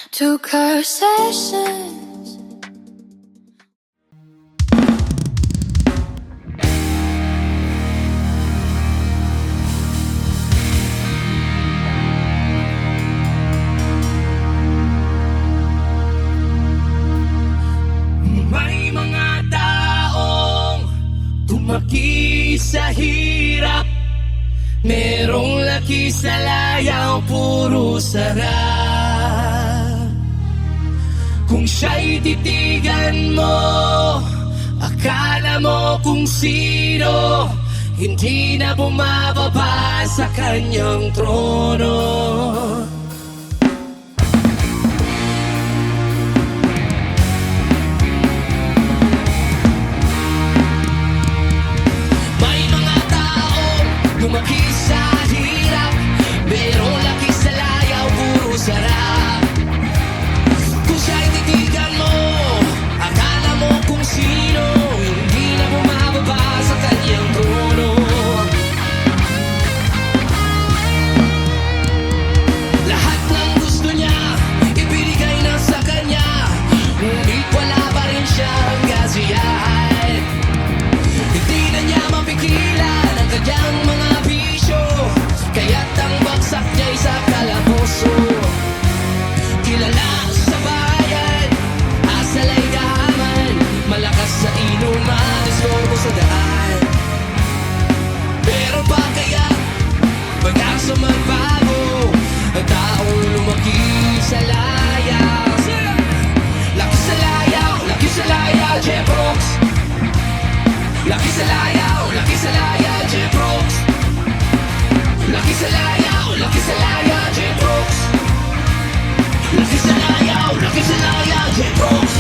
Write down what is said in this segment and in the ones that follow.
Took her sessions. May mga taong tumaki sa hirap, merong laki sa layaw, puro sarap. Kung siya'y titigan mo, akala mo kung sino, hindi na bumababa sa kanyang trono. May mga taong lumaki sa hirap, merong laki sa layaw, puro sarap. Kung siya'y titigan mo, akala mo kung sino, hindi na bumababa sa kanyang trono. Lahat ng gusto niya, ibinigay na sa kanya, ngunit wala pa rin siyang kasiyahan. Hindi na niya mapigilan ang kanyang mga bisyo, kaya't ang bagsak niya'y sa kalaboso. Kilala sa bayan, asalay gaman, malakas sa inuman, istorbo sa daan. Pero pa kaya pag-asa magbago, ang taong lumaki sa layaw. Laki sa layaw, laki sa layaw, Jeff Rocks. Laki sa layaw, Jeff Rocks. Laki sa layaw, Jeff Rocks. Laki sa layaw, Jeff Rocks.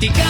At ikaw